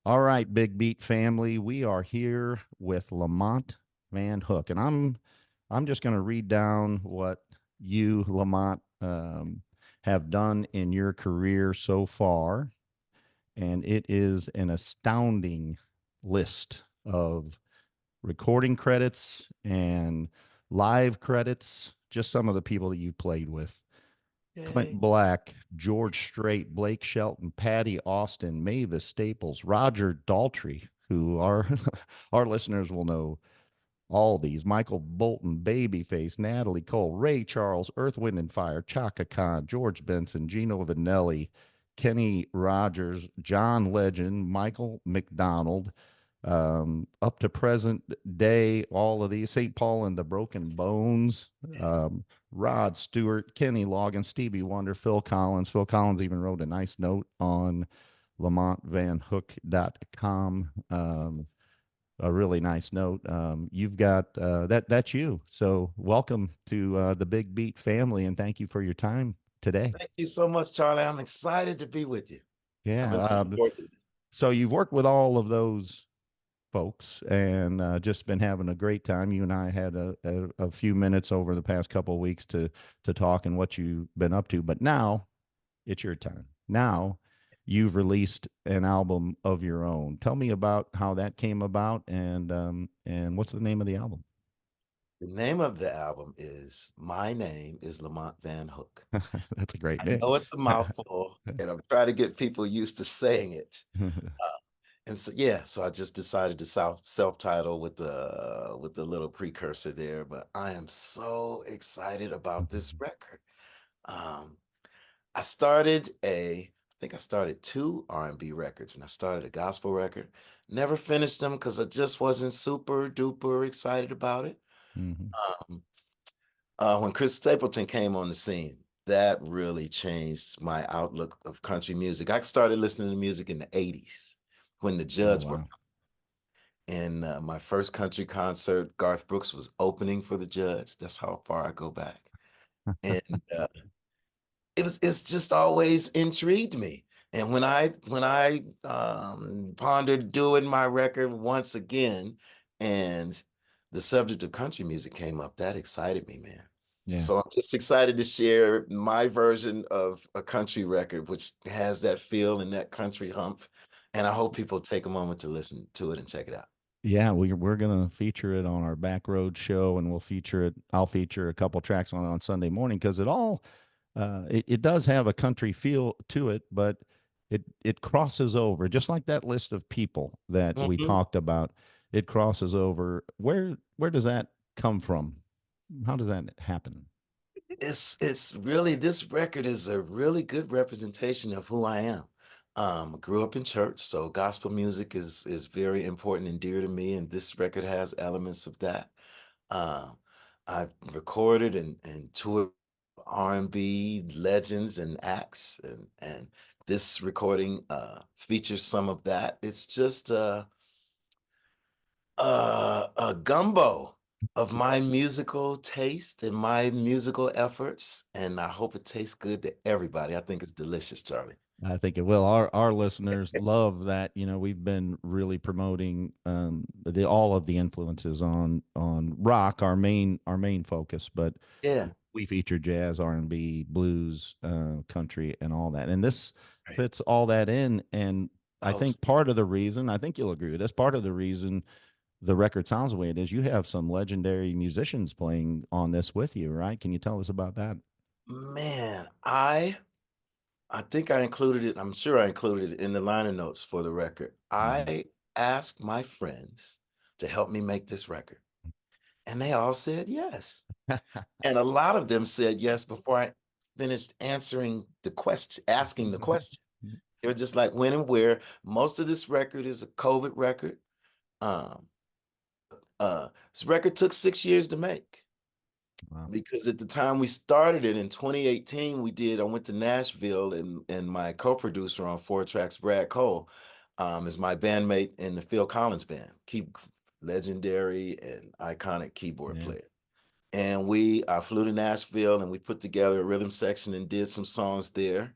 All right, Big Beat family, we are here with Lamont Van Hook, and I'm just going to read down what you, Lamont, have done in your career so far, and it is an astounding list of recording credits and live credits. Just some of the people that you played with. Clint Yay. Black, George Strait, Blake Shelton, Patty Austin, Mavis Staples, Roger Daltrey, who our our listeners will know all these. Michael Bolton, Babyface, Natalie Cole, Ray Charles, Earth, Wind and Fire, Chaka Khan, George Benson, Gino Vanelli, Kenny Rogers, John Legend, Michael McDonald, up to present day, all of these, St. Paul and the Broken Bones, Rod Stewart, Kenny Loggins, Stevie Wonder, Phil Collins. Phil Collins even wrote a nice note on LamontVanHook.com. A really nice note. You've got that's you. So welcome to the Big Beat family, and thank you for your time today. Thank you so much, Charlie. I'm excited to be with you. I'm Yeah. looking forward to this. So you've worked with all of those folks and just been having a great time. You and I had a few minutes over the past couple of weeks to talk and what you've been up to. But now it's your time. Now you've released an album of your own. Tell me about how that came about and what's the name of the album? The name of the album is My Name is Lamont Van Hook. That's a great I name. know it's a mouthful, and I'm trying to get people used to saying it. And so yeah, so I just decided to self-title with the little precursor there. But I am so excited about this record. Um, I think I started two R&B records, and I started a gospel record. Never finished them because I just wasn't super duper excited about it. Mhm. Um, when Chris Stapleton came on the scene, that really changed my outlook of country music. I started listening to music in the 80s when the Oh Judds were wow. in my first country concert. Garth Brooks was opening for the Judds. That's how far I go back. And it's just always intrigued me. And when I pondered doing my record once again, and the subject of country music came up, that excited me, man. Yeah. So I'm just excited to share my version of a country record, which has that feel and that country hump. And I hope people take a moment to listen to it and check it out. Yeah, we're gonna feature it on our back road show, and we'll feature it. I'll feature a couple tracks on Sunday morning because it does have a country feel to it, but it crosses over just like that list of people that we Mhm. talked about. It crosses over. Where does that come from? How does that happen? It's really this record is a really good representation of who I am. I grew up in church, so gospel music is very important and dear to me, and this record has elements of that. Um, I've recorded and toured R&B legends and acts, and this recording features some of that. It's just a gumbo of my musical taste and my musical efforts, and I hope it tastes good to everybody. I think it's delicious, Charlie. I think it will. Our listeners love that. You know, we've been really promoting the all of the influences on rock, our main focus, but Yeah. we feature jazz, R&B, blues, country, and all that. And this Right. fits all that in. And I I hope so. think part of the reason, I think you'll agree with this, part of the reason the record sounds the way it is, you have some legendary musicians playing on this with you, right? Can you tell us about that? Man, I think I included it. I'm sure I included it in the liner notes for the record. Mhm. I asked my friends to help me make this record, and they all said yes. And a lot of them said yes before I finished answering the question, asking the question. They were just like, when and where. Most of this record is a COVID record. Um, this record took 6 years to make Wow. because at the time we started it in 2018, I went to Nashville, and my co-producer on four tracks, Brad Cole, is my bandmate in the Phil Collins band, keep legendary and iconic keyboard Yeah. player. And I flew to Nashville and we put together a rhythm section and did some songs there.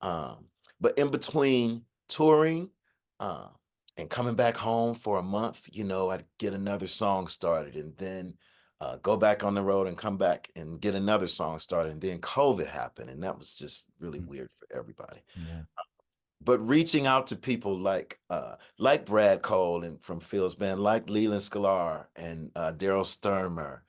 Um, but in between touring, uh, and coming back home for a month, I'd get another song started and then go back on the road and come back and get another song started. And then COVID happened, and that was just really Mm. weird for everybody. Yeah. But reaching out to people like Brad Cole and from Phil's band, like Leland Sklar and Daryl Sturmer,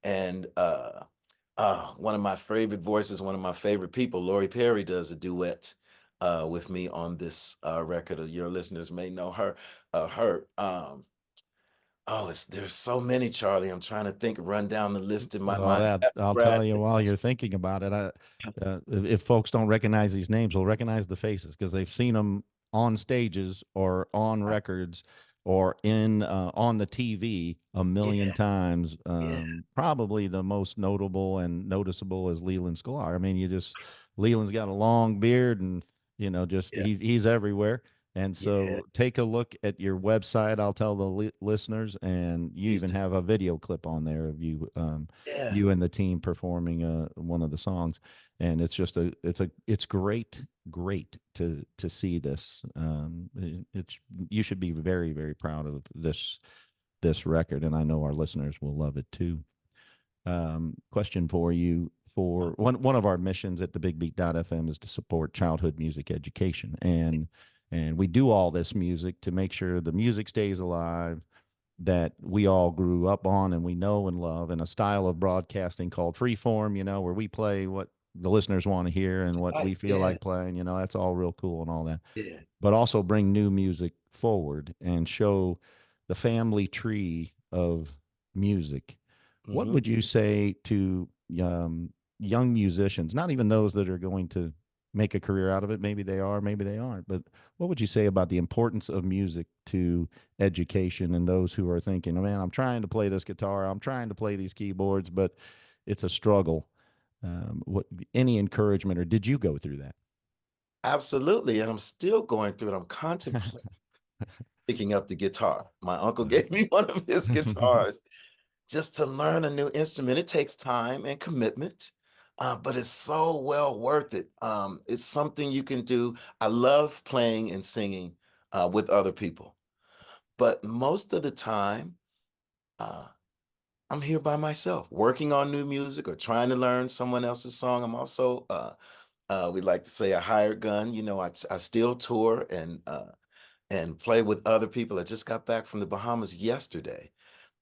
and one of my favorite voices, one of my favorite people, Lori Perry, does a duet with me on this record. Your listeners may know her. There's so many, Charlie. I'm trying to think, run down the list in my Well, mind. that I'll Brad, tell you while you're thinking about it. If folks don't recognize these names, they'll recognize the faces because they've seen them on stages or on records or in on the TV a million yeah, times. yeah, Probably the most notable and noticeable is Leland Sklar. I mean, Leland's got a long beard and just yeah, he's everywhere. And yeah. so take a look at your website. I'll tell the listeners, and you Please even do. have a video clip on there of Yeah, you and the team performing one of the songs, and it's great to see this. It's you should be very very proud of this record, and I know our listeners will love it too. Question for you. For one of our missions at the Big Beat FM is to support childhood music education, and we do all this music to make sure the music stays alive that we all grew up on and we know and love in a style of broadcasting called freeform, where we play what the listeners want to hear and what we feel yeah, like playing, that's all real cool and all that. yeah. But also bring new music forward and show the family tree of music. What Hmm. would you say to young musicians, not even those that are going to make a career out of it? Maybe they are, maybe they aren't. But what would you say about the importance of music to education and those who are thinking, oh, man, I'm trying to play this guitar, I'm trying to play these keyboards, but it's a struggle? What any encouragement, or did you go through that? Absolutely. And I'm still going through it. I'm contemplating picking up the guitar. My uncle Wow. gave me one of his guitars just to learn a new instrument. It takes time and commitment, but it's so well worth it. It's something you can do. I love playing and singing with other people, but most of the time, uh, I'm here by myself, working on new music or trying to learn someone else's song. I'm also, we like to say, a hired gun. I still tour and play with other people. I just got back from the Bahamas yesterday,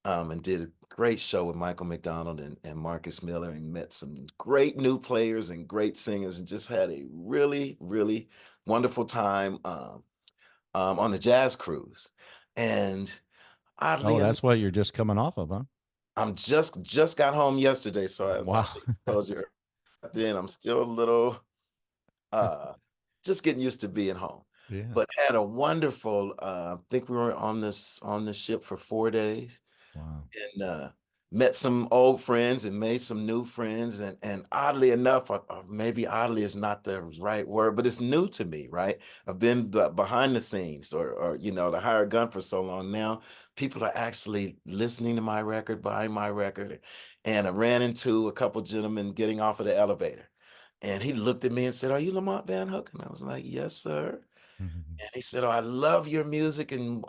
and did a great show with Michael McDonald and Marcus Miller, and met some great new players and great singers, and just had a really, really wonderful time on the jazz cruise. And oddly Oh, enough, that's what you're just coming off of, huh? I'm just got home yesterday, so as I Wow. think I told you then, I'm still a little uh just getting used to being home. Yeah. But had a wonderful I think we were on the ship for 4 days, Wow. and met some old friends and made some new friends, and oddly enough, or maybe oddly is not the right word, but it's new to me, right? I've been behind the scenes, or the hired gun for so long now. People are actually listening to my record, buying my record. And I ran into a couple gentlemen getting off of the elevator, and he looked at me and said, "Are you Lamont Van Hook?" And I was like, "Yes, sir." Mhm. And he said, "Oh, I love your music, and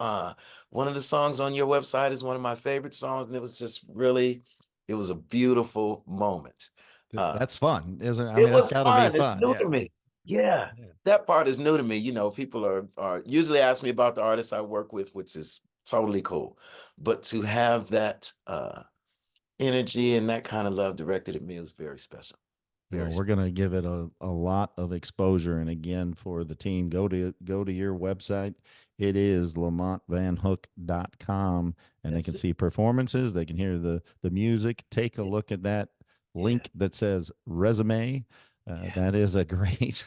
one of the songs on your website is one of my favorite songs." And it was just really, it was a beautiful moment. Uh, That's fun, isn't it? I it mean, that's was got to be fun. It's fun. new Yeah. to me. Yeah, Yeah. that part is new to me. People are usually ask me about the artists I work with, which is totally cool. But to have that energy and that kind of love directed at me was very special. Well, Very we're going to give it a lot of exposure. And again, for the team, go to your website. It is LamontVanHook.com, and they can That's it. see performances. They can hear the music. Take a Yeah, look at that yeah, link that says resume. yeah. That is a great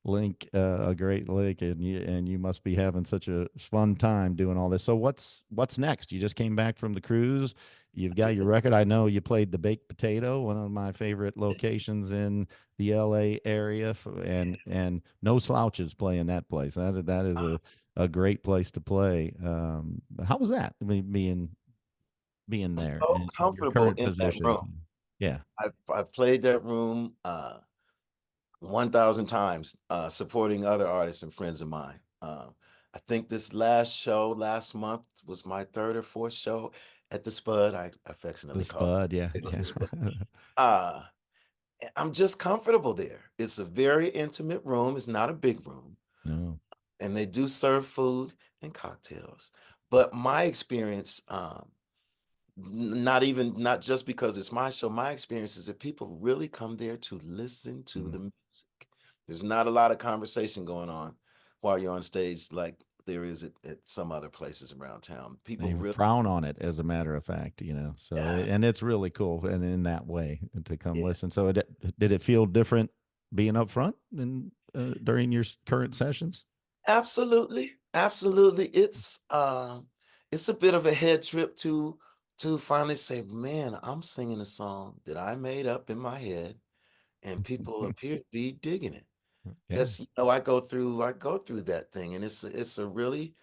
a great link, and you must be having such a fun time doing all this. So what's next? You just came back from the cruise. You've I got your did. record. I know you played the Baked Potato, one of my favorite locations in the LA area, and no slouches playing that place. That is a great place to play. How was that? I mean, being I'm there so in your comfortable current in that position. room. Yeah. I've played that room 1,000 times, supporting other artists and friends of mine. I think this last show last month was my third or fourth show at the Spud. I The affectionately call Spud, yeah, it the yeah. Spud. Uh, I'm just comfortable there. It's a very intimate room. It's not a big room, No, and they do serve food and cocktails. But my experience, not just because it's my show, my experience is that people really come there to listen to mm. the music. There's not a lot of conversation going on while you're on stage like there is at some other places around town. People They really, frown on it, as a matter of fact, you know. So, yeah, and it's really cool, and in that way to come yeah, listen. So, did it feel different being up front and during your current sessions? absolutely, absolutely. It's a bit of a head trip to finally say, man, I'm singing a song that I made up in my head, and people appear to be digging it. Yeah. That's, I go through that thing, and it's a really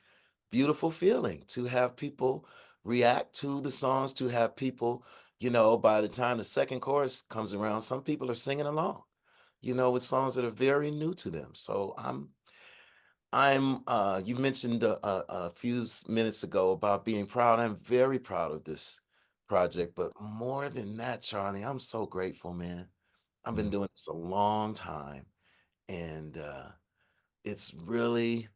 beautiful feeling to have people react to the songs, to have people, by the time the second chorus comes around, some people are singing along, with songs that are very new to them. So you mentioned a few minutes ago about being proud. I'm very proud of this project, but more than that, Charlie, I'm so grateful, man. I've been Yeah. doing this a long time, and it's really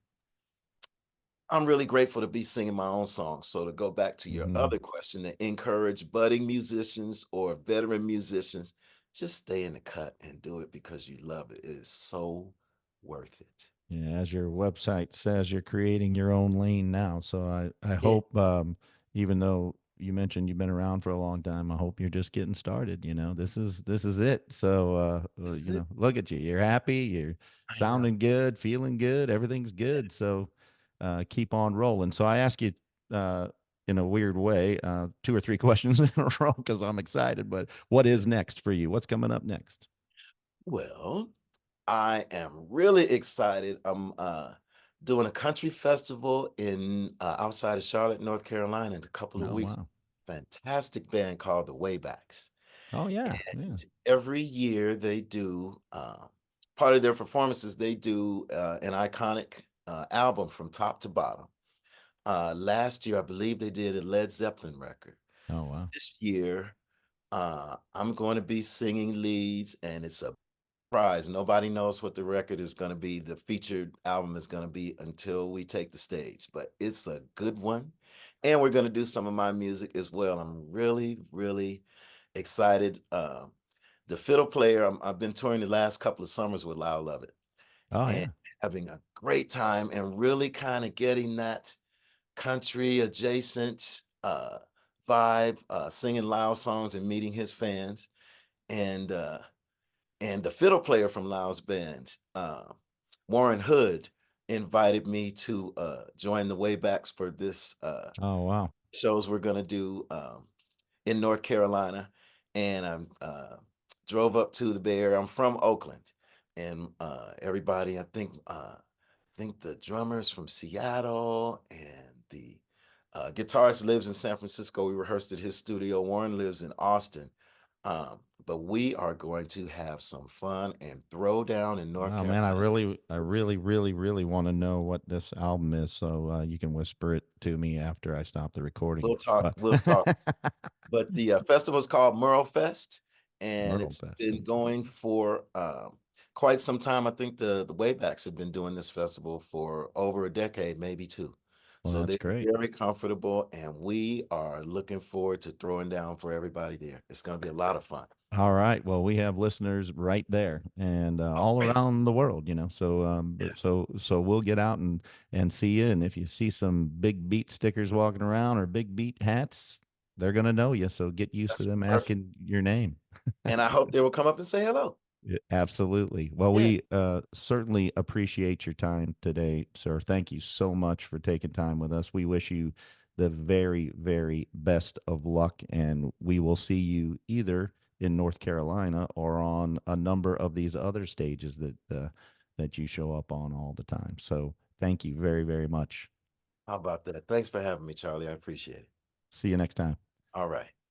I'm really grateful to be singing my own songs. So to go back to your Hmm. other question, to encourage budding musicians or veteran musicians, just stay in the cut and do it because you love it. It is so worth it. Yeah, as your website says, you're creating your own lane now. So I Yeah, hope, even though you mentioned you've been around for a long time, I hope you're just getting started. You know, this is it. So, this is you it. know, look at you. You're happy. You're I am. sounding good, feeling good. Everything's good. So, keep on rolling. So I ask you, uh, in a weird way, two or three questions in a row because I'm excited. But what is next for you? What's coming up next? Well, I am really excited. I'm doing a country festival in outside of Charlotte, North Carolina in a couple of Oh, weeks. wow. Fantastic band called the Waybacks. Oh, yeah. Yeah. And every year they do part of their performances, they do an iconic album from top to bottom. Last year, I believe they did a Led Zeppelin record. Oh, wow. This year, I'm going to be singing leads, and it's a surprise. Nobody knows what the record is going to be, the featured album is going to be until we take the stage, but it's a good one. And we're going to do some of my music as well. I'm really, really excited. The fiddle player, I've been touring the last couple of summers with Lyle Lovett Oh, and yeah. having a great time and really kind of getting that country adjacent vibe, singing Lyle songs and meeting his fans. And and the fiddle player from Lyle's band, Warren Hood, invited me to join the Waybacks for this Oh, wow. shows we're gonna do in North Carolina, and drove up to the Bay Area. I'm from Oakland, and everybody, I think the drummer is from Seattle, and the guitarist lives in San Francisco. We rehearsed at his studio. Warren lives in Austin. But we are going to have some fun and throw down in North Oh man, Carolina. I really, really, really want to know what this album is, so you can whisper it to me after I stop the recording. We'll talk. But We'll talk. But the festival is called Merle Fest, and Merle it's Fest. been going for quite some time. I think the Waybacks have been doing this festival for over a decade, maybe two. Well, So that's they're great. very comfortable, and we are looking forward to throwing down for everybody there. It's going to be a lot of fun. All right. Well, we have listeners right there and all Great. around the world, you know. So, Yeah, so we'll get out and see you. And if you see some big beat stickers walking around or big beat hats, they're gonna know you. So get used to that's them perfect. asking your name. And I hope they will come up and say hello. Yeah, absolutely. Well, Yeah, we certainly appreciate your time today, sir. Thank you so much for taking time with us. We wish you the very, very best of luck, and we will see you either in North Carolina or on a number of these other stages that you show up on all the time. So, thank you very, very much. how about that? Thanks for having me, Charlie. I appreciate it. See you next time. All right.